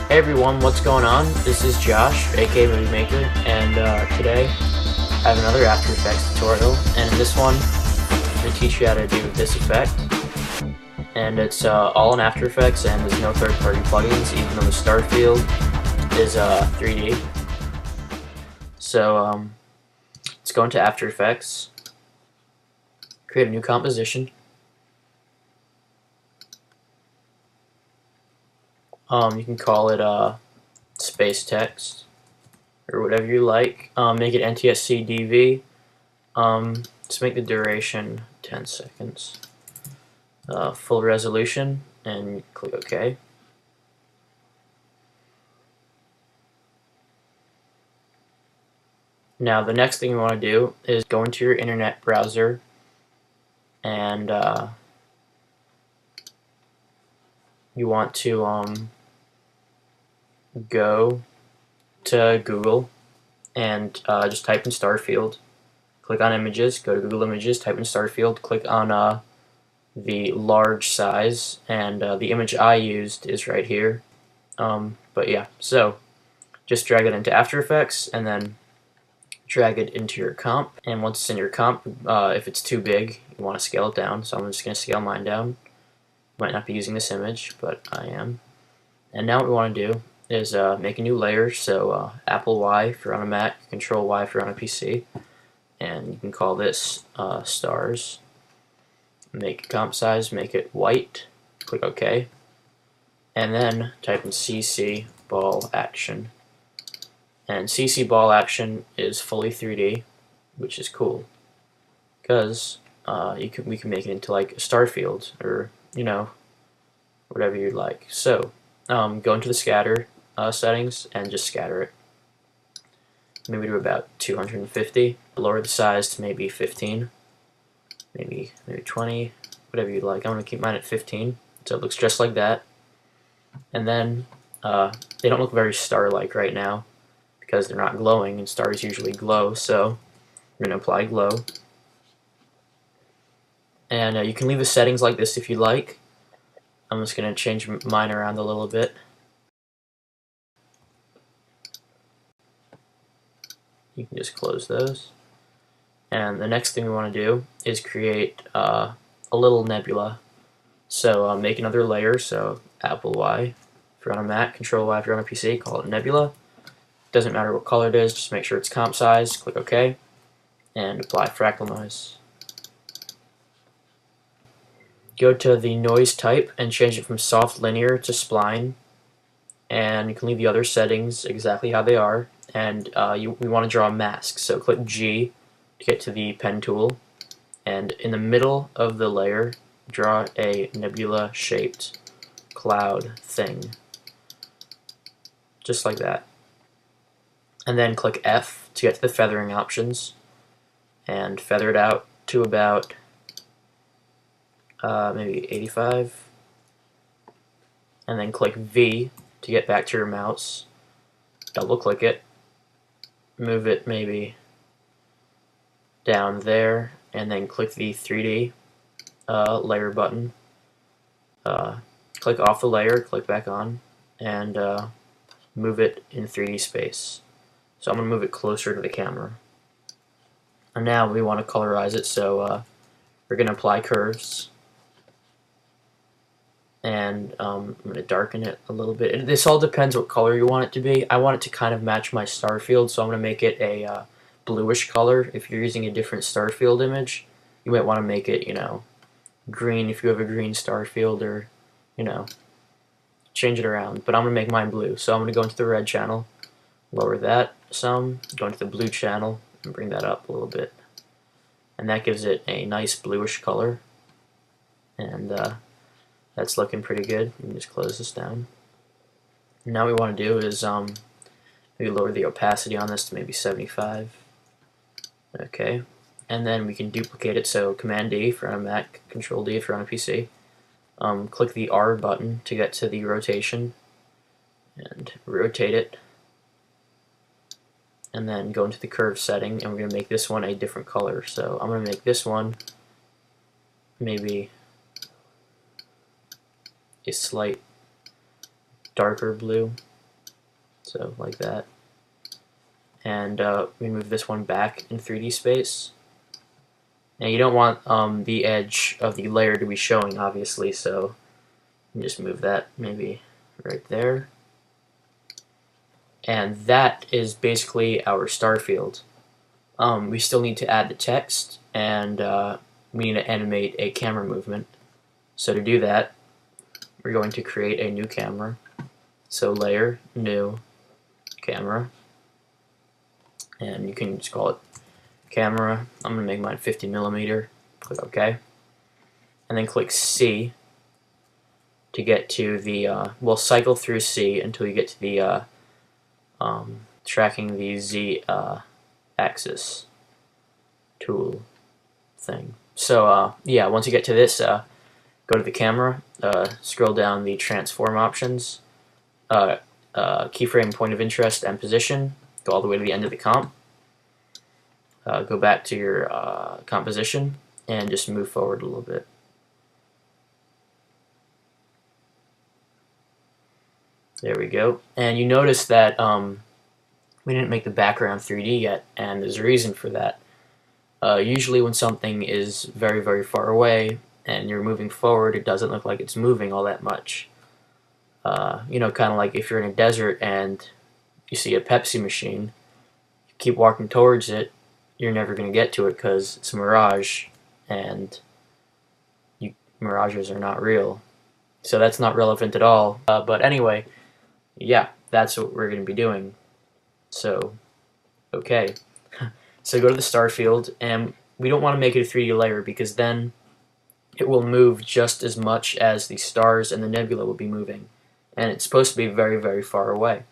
Hey everyone, what's going on? This is Josh, aka Movie Maker, and today I have another After Effects tutorial, and in this one I'm going to teach you how to do this effect, and it's all in After Effects and there's no third-party plugins, even though the star field is 3D. So let's go into After Effects, create a new composition. You can call it space text or whatever you like. Make it NTSC DV. Let's make the duration 10 seconds. Full resolution, and click OK. Now the next thing you want to do is go into your internet browser and you want to go to Google and just type in Starfield. Click on Images, go to Google Images, type in Starfield, click on the large size, and the image I used is right here. But yeah, so just drag it into After Effects and then drag it into your comp. And once it's in your comp, if it's too big, you want to scale it down. So I'm just going to scale mine down. Might not be using this image, but I am. And now what we want to do is make a new layer. So Apple Y if you're on a Mac, Control Y if you're on a PC, and you can call this stars. Make comp size, make it white, click OK, and then type in CC ball action. And CC ball action is fully 3D, which is cool because we can make it into like a star field or whatever you'd like. So go into the scatter settings and just scatter it. Maybe to about 250. Lower the size to maybe 15. Maybe 20, whatever you like. I'm going to keep mine at 15, so it looks just like that. And then they don't look very star-like right now because they're not glowing, and stars usually glow, so we're going to apply glow. And you can leave the settings like this if you like. I'm just going to change mine around a little bit. You can just close those. And the next thing we want to do is create a little nebula. So make another layer, so Apple Y if you're on a Mac, Control Y if you're on a PC, call it nebula. Doesn't matter what color it is, just make sure it's comp size, click OK, and apply Fractal Noise. Go to the noise type and change it from soft linear to spline, and you can leave the other settings exactly how they are, and we want to draw a mask, so click G to get to the pen tool, and in the middle of the layer draw a nebula shaped cloud thing, just like that. And then click F to get to the feathering options and feather it out to about maybe 85, and then click V to get back to your mouse, double click it, move it maybe down there, and then click the 3D layer button. Click off the layer, click back on, and move it in 3D space. So I'm going to move it closer to the camera. And now we want to colorize it, so we're going to apply curves. And I'm going to darken it a little bit. This all depends what color you want it to be. I want it to kind of match my star field, so I'm going to make it a bluish color. If you're using a different star field image, you might want to make it, green if you have a green star field, or, change it around. But I'm going to make mine blue, so I'm going to go into the red channel, lower that some, go into the blue channel, and bring that up a little bit. And that gives it a nice bluish color. And that's looking pretty good. You can just close this down. Now what we want to do is maybe lower the opacity on this to maybe 75. Okay. And then we can duplicate it, so Command D if you're on a Mac, Control D if you're on a PC. Click the R button to get to the rotation and rotate it. And then go into the curve setting, and we're going to make this one a different color. So I'm going to make this one maybe a slight darker blue. so like that. And we move this one back in 3D space. Now you don't want the edge of the layer to be showing, obviously, so you just move that maybe right there. And that is basically our star field. We still need to add the text, and we need to animate a camera movement. So to do that, we're going to create a new camera. So layer, new, camera, and you can just call it camera. I'm going to make mine 50mm. Click OK. And then click C to get to the, we'll cycle through C until you get to the tracking the Z axis tool thing. So yeah, once you get to this, go to the camera, scroll down the transform options, keyframe, point of interest, and position, go all the way to the end of the comp, go back to your composition, and just move forward a little bit. There we go. And you notice that we didn't make the background 3D yet, and there's a reason for that. Usually when something is very, very far away and you're moving forward, it doesn't look like it's moving all that much. You know, kind of like if you're in a desert and you see a Pepsi machine, you keep walking towards it, you're never going to get to it because it's a mirage, and mirages are not real. So that's not relevant at all. But anyway, yeah, that's what we're going to be doing. So, okay. So go to the star field, and we don't want to make it a 3D layer because then it will move just as much as the stars and the nebula will be moving. And it's supposed to be very, very far away.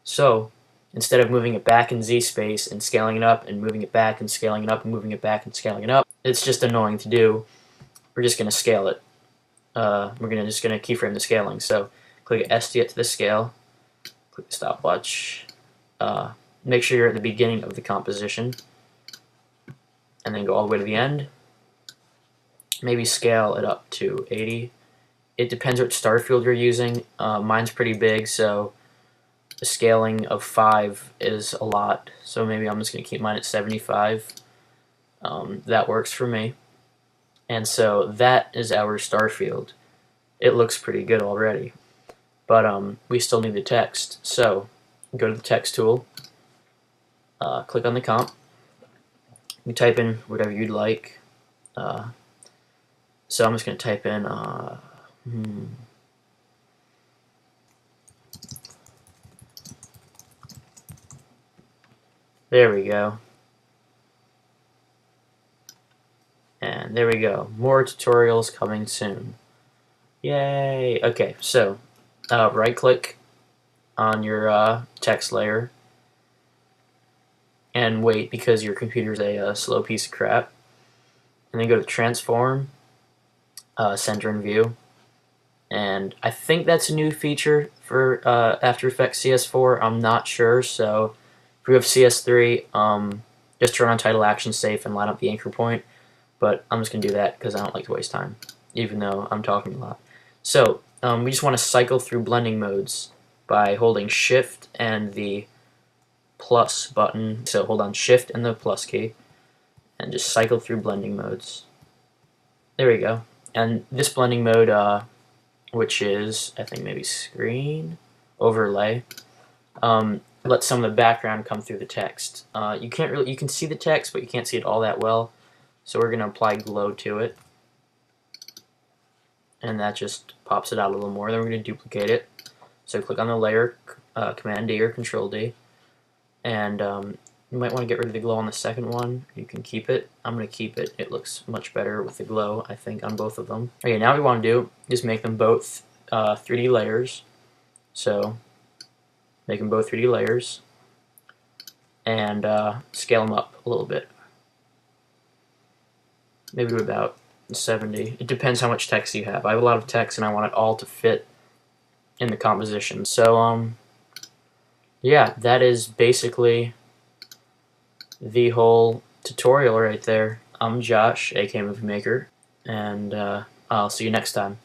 So instead of moving it back in Z space and scaling it up and moving it back and scaling it up and moving it back and scaling it up, it's just annoying to do. We're just going to scale it. We're just going to keyframe the scaling. So click S to get to the scale. Click the stopwatch. Make sure you're at the beginning of the composition. And then go all the way to the end. Maybe scale it up to 80. It depends what star field you're using. Mine's pretty big, so the scaling of 5 is a lot. So maybe I'm just going to keep mine at 75. That works for me. And so that is our star field. It looks pretty good already. But we still need the text. So go to the text tool. Click on the comp. You type in whatever you'd like. So I'm just going to type in there we go. And there we go. More tutorials coming soon. Yay! Okay, so right click on your text layer and wait because your computer's a slow piece of crap. And then go to transform, center and view. And I think that's a new feature for After Effects CS4. I'm not sure, so if you have CS3, just turn on title action safe and line up the anchor point. But I'm just going to do that because I don't like to waste time, even though I'm talking a lot. So we just want to cycle through blending modes by holding Shift and the plus button. So hold on Shift and the plus key and just cycle through blending modes. There we go. And this blending mode, which is, I think maybe screen overlay, let some of the background come through the text. You can see the text, but you can't see it all that well. So we're going to apply glow to it. And that just pops it out a little more. Then we're going to duplicate it. So click on the layer, Command D or Control D. And you might want to get rid of the glow on the second one. You can keep it. I'm going to keep it. It looks much better with the glow, I think, on both of them. Okay, now what we want to do is make them both 3D layers. So make them both 3D layers. And scale them up a little bit. Maybe to about 70. It depends how much text you have. I have a lot of text and I want it all to fit in the composition. So yeah, that is basically the whole tutorial right there. I'm Josh, aka Movie Maker, and I'll see you next time.